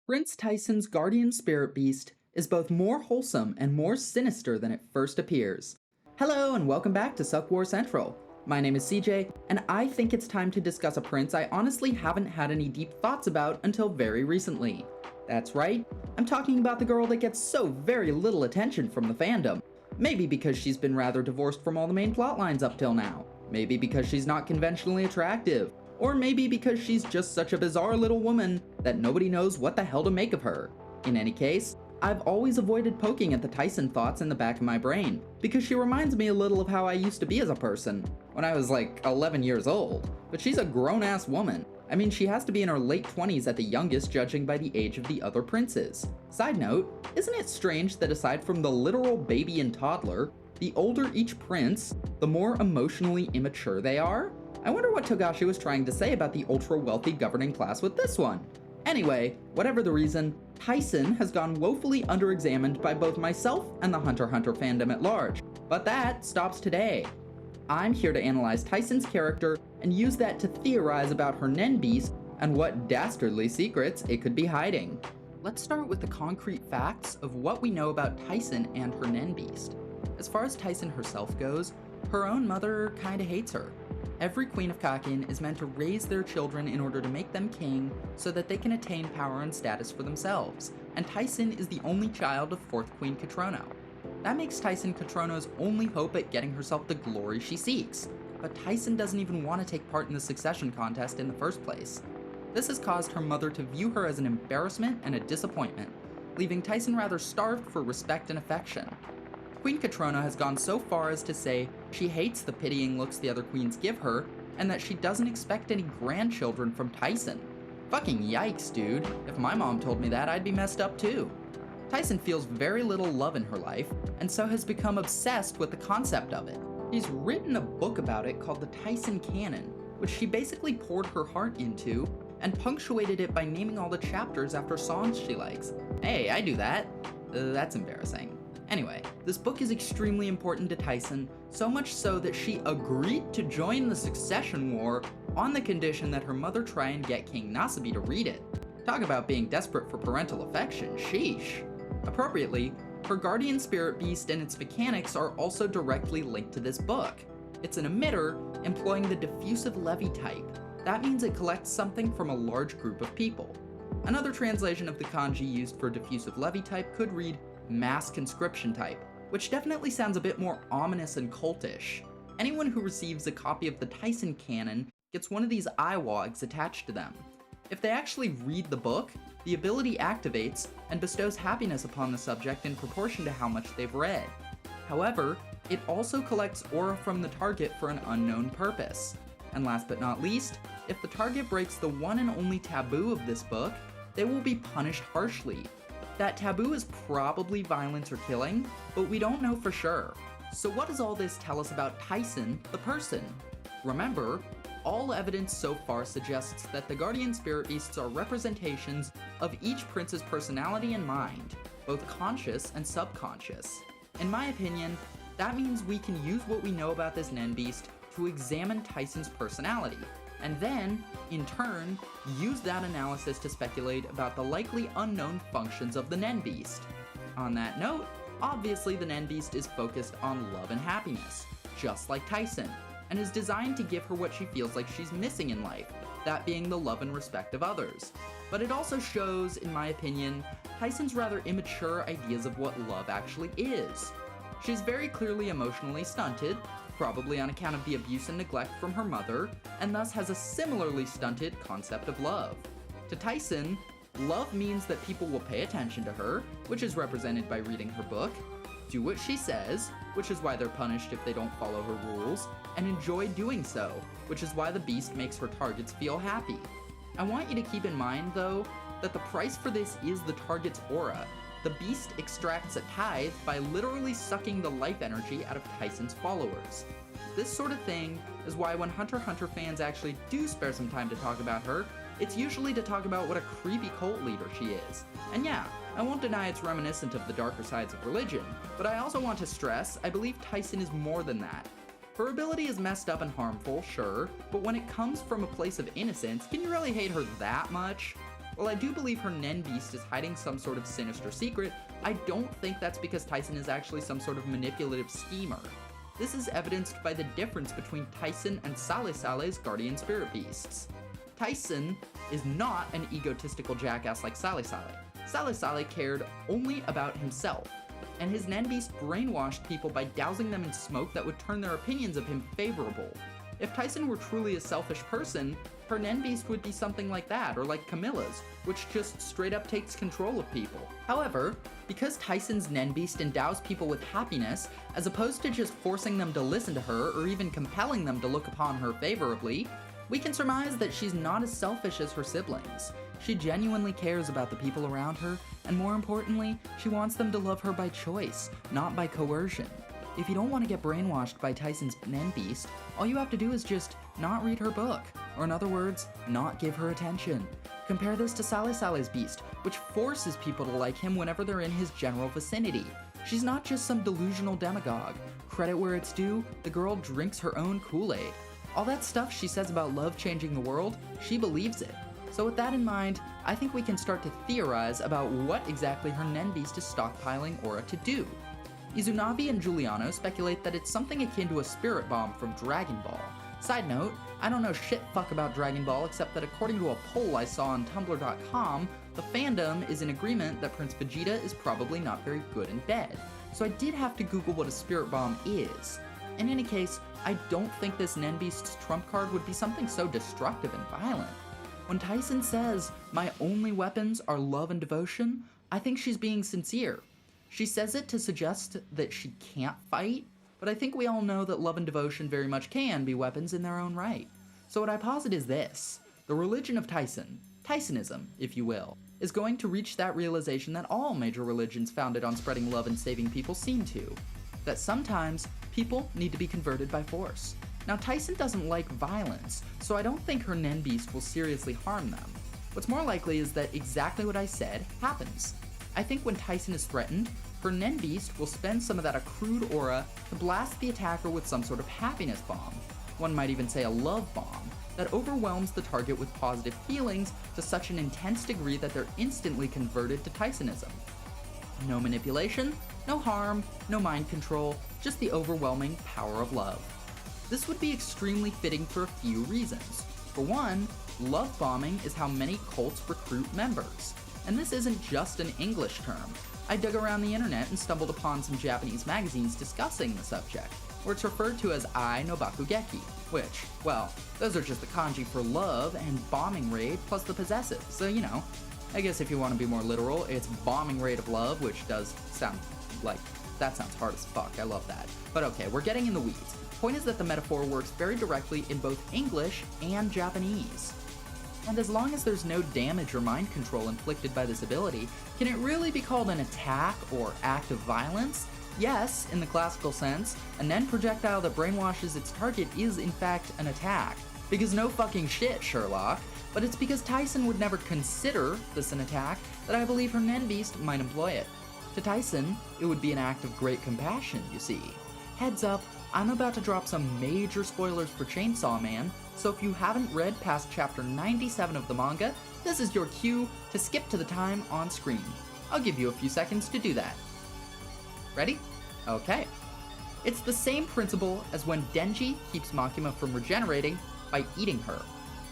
Prince Tyson's guardian spirit beast is both more wholesome and more sinister than it first appears. Hello and welcome back to Suck War Central. My name is CJ, and I think it's time to discuss a prince I honestly haven't had any deep thoughts about until very recently. That's right, I'm talking about the girl that gets so very little attention from the fandom. Maybe because she's been rather divorced from all the main plotlines up till now. Maybe because she's not conventionally attractive. Or maybe because she's just such a bizarre little woman that nobody knows what the hell to make of her. In any case, I've always avoided poking at the Tyson thoughts in the back of my brain, because she reminds me a little of how I used to be as a person, when I was like 11 years old. But she's a grown-ass woman. I mean, she has to be in her late 20s at the youngest, judging by the age of the other princes. Side note, isn't it strange that aside from the literal baby and toddler, the older each prince, the more emotionally immature they are? I wonder what Togashi was trying to say about the ultra-wealthy governing class with this one. Anyway, whatever the reason, Tyson has gone woefully underexamined by both myself and the Hunter x Hunter fandom at large. But that stops today. I'm here to analyze Tyson's character and use that to theorize about her Nenbeast and what dastardly secrets it could be hiding. Let's start with the concrete facts of what we know about Tyson and her Nenbeast. As far as Tyson herself goes, her own mother kinda hates her. Every Queen of Kakin is meant to raise their children in order to make them king so that they can attain power and status for themselves, and Tyson is the only child of 4th Queen Katrono. That makes Tyson Katrono's only hope at getting herself the glory she seeks, but Tyson doesn't even want to take part in the succession contest in the first place. This has caused her mother to view her as an embarrassment and a disappointment, leaving Tyson rather starved for respect and affection. Queen Katrona has gone so far as to say she hates the pitying looks the other queens give her, and that she doesn't expect any grandchildren from Tyson. Fucking yikes, dude. If my mom told me that, I'd be messed up too. Tyson feels very little love in her life, and so has become obsessed with the concept of it. She's written a book about it called the Tyson Cannon, which she basically poured her heart into, and punctuated it by naming all the chapters after songs she likes. Hey, I do that. That's embarrassing. Anyway, this book is extremely important to Tyson, so much so that she agreed to join the succession war on the condition that her mother try and get King Nasabi to read it. Talk about being desperate for parental affection, sheesh. Appropriately, her guardian spirit beast and its mechanics are also directly linked to this book. It's an emitter employing the diffusive levy type. That means it collects something from a large group of people. Another translation of the kanji used for diffusive levy type could read mass conscription type, which definitely sounds a bit more ominous and cultish. Anyone who receives a copy of the Tyson Cannon gets one of these eyewogs attached to them. If they actually read the book, the ability activates and bestows happiness upon the subject in proportion to how much they've read. However, it also collects aura from the target for an unknown purpose. And last but not least, if the target breaks the one and only taboo of this book, they will be punished harshly. That taboo is probably violence or killing, but we don't know for sure. So what does all this tell us about Tyson, the person? Remember, all evidence so far suggests that the guardian spirit beasts are representations of each prince's personality and mind, both conscious and subconscious. In my opinion, that means we can use what we know about this Nenbeast to examine Tyson's personality, and then, in turn, use that analysis to speculate about the likely unknown functions of the Nenbeast. On that note, obviously the Nenbeast is focused on love and happiness, just like Tyson, and is designed to give her what she feels like she's missing in life, that being the love and respect of others. But it also shows, in my opinion, Tyson's rather immature ideas of what love actually is. She's very clearly emotionally stunted, probably on account of the abuse and neglect from her mother, and thus has a similarly stunted concept of love. To Tyson, love means that people will pay attention to her, which is represented by reading her book, do what she says, which is why they're punished if they don't follow her rules, and enjoy doing so, which is why the beast makes her targets feel happy. I want you to keep in mind, though, that the price for this is the target's aura. The beast extracts a tithe by literally sucking the life energy out of Tyson's followers. This sort of thing is why when Hunter x Hunter fans actually do spare some time to talk about her, it's usually to talk about what a creepy cult leader she is. And yeah, I won't deny it's reminiscent of the darker sides of religion, but I also want to stress I believe Tyson is more than that. Her ability is messed up and harmful, sure, but when it comes from a place of innocence, can you really hate her that much? While I do believe her Nenbeast is hiding some sort of sinister secret, I don't think that's because Tyson is actually some sort of manipulative schemer. This is evidenced by the difference between Tyson and Sale Sale's guardian spirit beasts. Tyson is not an egotistical jackass like Sale Sale. Sale Sale cared only about himself, and his Nenbeast brainwashed people by dousing them in smoke that would turn their opinions of him favorable. If Tyson were truly a selfish person, her Nenbeast would be something like that, or like Camilla's, which just straight up takes control of people. However, because Tyson's Nenbeast endows people with happiness, as opposed to just forcing them to listen to her or even compelling them to look upon her favorably, we can surmise that she's not as selfish as her siblings. She genuinely cares about the people around her, and more importantly, she wants them to love her by choice, not by coercion. If you don't want to get brainwashed by Tyson's Nenbeast, all you have to do is just not read her book, or in other words, not give her attention. Compare this to Sale Sale's beast, which forces people to like him whenever they're in his general vicinity. She's not just some delusional demagogue. Credit where it's due, the girl drinks her own Kool-Aid. All that stuff she says about love changing the world, she believes it. So with that in mind, I think we can start to theorize about what exactly her Nenbeast is stockpiling Aura to do. Izunabi and Giuliano speculate that it's something akin to a spirit bomb from Dragon Ball. Side note, I don't know shit fuck about Dragon Ball except that according to a poll I saw on tumblr.com, the fandom is in agreement that Prince Vegeta is probably not very good in bed. So I did have to Google what a spirit bomb is. In any case, I don't think this Nenbeast's trump card would be something so destructive and violent. When Tyson says, "My only weapons are love and devotion," I think she's being sincere. She says it to suggest that she can't fight, but I think we all know that love and devotion very much can be weapons in their own right. So what I posit is this: the religion of Tyson, Tysonism, if you will, is going to reach that realization that all major religions founded on spreading love and saving people seem to, that sometimes people need to be converted by force. Now Tyson doesn't like violence, so I don't think her Nenbeast will seriously harm them. What's more likely is that exactly what I said happens. I think when Tyson is threatened, her Nenbeast will spend some of that accrued aura to blast the attacker with some sort of happiness bomb. One might even say a love bomb, that overwhelms the target with positive feelings to such an intense degree that they're instantly converted to Tysonism. No manipulation, no harm, no mind control, just the overwhelming power of love. This would be extremely fitting for a few reasons. For one, love bombing is how many cults recruit members. And this isn't just an English term. I dug around the internet and stumbled upon some Japanese magazines discussing the subject, where it's referred to as Ai no Bakugeki, which, well, those are just the kanji for love and bombing raid plus the possessive, so you know. I guess if you want to be more literal, it's bombing raid of love, which does sound like, that sounds hard as fuck, I love that. But okay, we're getting in the weeds. Point is that the metaphor works very directly in both English and Japanese. And as long as there's no damage or mind control inflicted by this ability, can it really be called an attack or act of violence? Yes, in the classical sense, a Nen projectile that brainwashes its target is in fact an attack. Because no fucking shit, Sherlock. But it's because Tyson would never consider this an attack that I believe her Nenbeast might employ it. To Tyson, it would be an act of great compassion, you see. Heads up, I'm about to drop some major spoilers for Chainsaw Man, so if you haven't read past chapter 97 of the manga, this is your cue to skip to the time on screen. I'll give you a few seconds to do that. Ready? Okay. It's the same principle as when Denji keeps Makima from regenerating by eating her.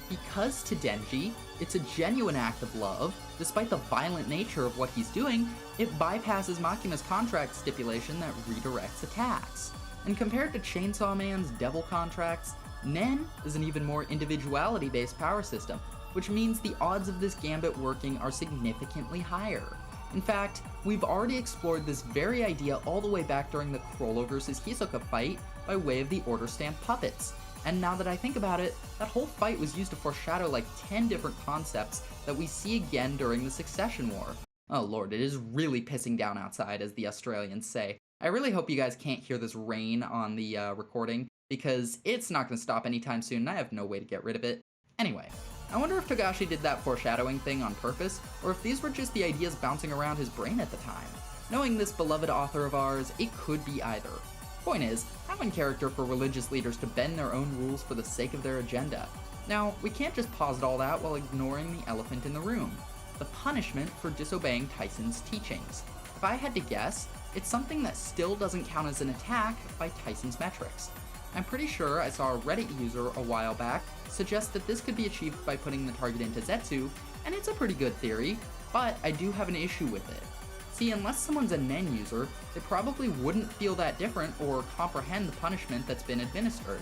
Because to Denji, it's a genuine act of love, despite the violent nature of what he's doing, it bypasses Makima's contract stipulation that redirects attacks. And compared to Chainsaw Man's devil contracts, Nen is an even more individuality-based power system, which means the odds of this gambit working are significantly higher. In fact, we've already explored this very idea all the way back during the Chrollo vs. Hisoka fight by way of the Order Stamp puppets. And now that I think about it, that whole fight was used to foreshadow like 10 different concepts that we see again during the Succession War. Oh lord, it is really pissing down outside, as the Australians say. I really hope you guys can't hear this rain on the recording, because it's not going to stop anytime soon and I have no way to get rid of it. Anyway, I wonder if Togashi did that foreshadowing thing on purpose, or if these were just the ideas bouncing around his brain at the time. Knowing this beloved author of ours, it could be either. Point is, how in character for religious leaders to bend their own rules for the sake of their agenda. Now, we can't just posit all that while ignoring the elephant in the room. the punishment for disobeying Tyson's teachings. If I had to guess, it's something that still doesn't count as an attack by Tyson's metrics. I'm pretty sure I saw a Reddit user a while back suggest that this could be achieved by putting the target into Zetsu, and it's a pretty good theory, but I do have an issue with it. See, unless someone's a Nen user, they probably wouldn't feel that different or comprehend the punishment that's been administered.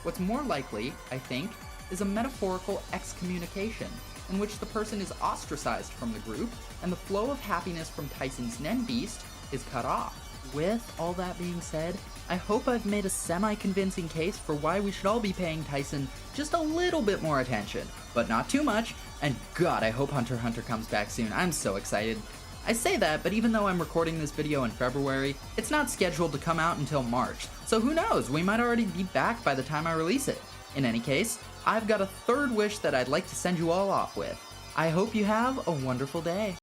What's more likely, I think, is a metaphorical excommunication, in which the person is ostracized from the group, and the flow of happiness from Tyson's Nenbeast is cut off. With all that being said, I hope I've made a semi-convincing case for why we should all be paying Tyson just a little bit more attention, but not too much, and God, I hope Hunter x Hunter comes back soon. I'm so excited. I say that, but even though I'm recording this video in February, it's not scheduled to come out until March, so who knows, we might already be back by the time I release it. In any case, I've got a third wish that I'd like to send you all off with. I hope you have a wonderful day.